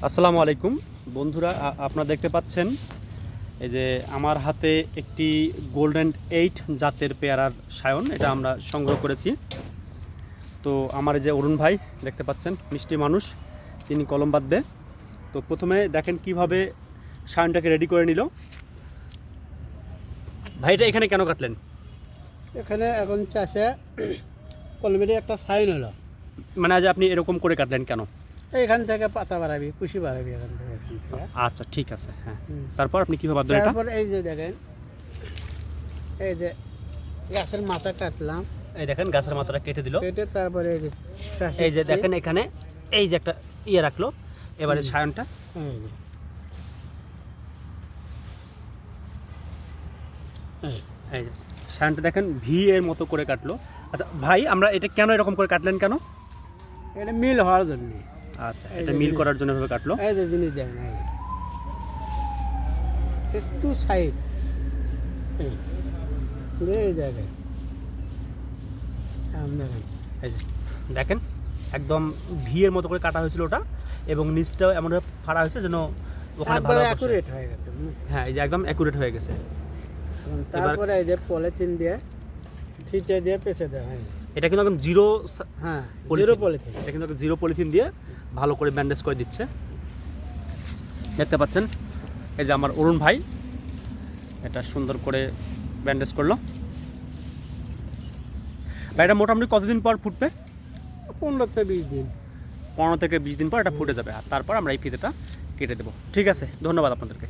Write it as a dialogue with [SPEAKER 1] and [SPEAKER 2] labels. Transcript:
[SPEAKER 1] আসসালামু আলাইকুম বন্ধুরা, আপনারা দেখতে পাচ্ছেন এই যে আমার হাতে একটি গোল্ডেন 8 জাতের পেয়ারার সায়ন, এটা আমরা সংগ্রহ করেছি। তো আমার এই যে অরুণ ভাই দেখতে পাচ্ছেন, মিষ্টি মানুষ, তিনি কলম বাঁধবে। তো প্রথমে দেখেন কিভাবে সায়নটাকে রেডি করে নিল। ভাইটা এখানে কেন কাটলেন?
[SPEAKER 2] এখানে এখন চাষে কলমের একটা সাইন হলো,
[SPEAKER 1] মানে আজ আপনি এরকম করে কাটলেন কেন?
[SPEAKER 2] এইখান থেকে পাতা বাড়াবি, কুশি বাড়াবি এখান থেকে।
[SPEAKER 1] আচ্ছা ঠিক আছে, হ্যাঁ। তারপর আপনি কীভাবে বাঁধলেন এটা?
[SPEAKER 2] তারপর এই যে দেখেন, এই যে গাছের মাথা কাটলাম,
[SPEAKER 1] এই দেখেন গাছের মাথাটা কেটে দিল,
[SPEAKER 2] কেটে তারপরে
[SPEAKER 1] এই যে দেখেন এখানে এই যে একটা ইয়ে রাখলো। এবারে সায়নটা
[SPEAKER 2] এই যে
[SPEAKER 1] এই যে সায়নটা দেখেন ভি এর মতো করে কাটলো। আচ্ছা ভাই, আমরা এটা কেন এরকম করে কাটলেন কেন?
[SPEAKER 2] এটা মিল হওয়ার জন্য।
[SPEAKER 1] আচ্ছা, এটা মিল করার জন্য এভাবে কাটলো।
[SPEAKER 2] এই যে জিনিস দেখেন, এই যে একটু সাইড, এই দেখেন, দেখেন,
[SPEAKER 1] এই যে দেখেন একদম ভি এর মতো করে কাটা হয়েছিল ওটা, এবং নিচটাও এমনভাবে ফাড়া হয়েছে যেন ওখানে ভালো
[SPEAKER 2] অ্যাকুরেট হয়ে গেছে।
[SPEAKER 1] হ্যাঁ, এই যে একদম অ্যাকুরেট হয়ে গেছে।
[SPEAKER 2] তারপরে এই যে পলিথিন দিয়ে ফিতে দিয়ে পেঁচে দেওয়া হয়।
[SPEAKER 1] এটা কিন্তু একদম জিরো,
[SPEAKER 2] হ্যাঁ, জিরো পলিথিন।
[SPEAKER 1] এটা কিন্তু জিরো পলিথিন দিয়ে ভালো করে ব্যান্ডেজ করে দিচ্ছে। দেখতে পাচ্ছেন এই যে আমার অরুণ ভাই এটা সুন্দর করে ব্যান্ডেজ করলো। ভাই এটা মোটামুটি কতদিন পর ফুটবে?
[SPEAKER 2] 15 থেকে 20 দিন।
[SPEAKER 1] 15 থেকে 20 দিন পর এটা ফুটে যাবে, আর তারপর আমরা এই ফিতেটা কেটে দেবো। ঠিক আছে, ধন্যবাদ আপনাদেরকে।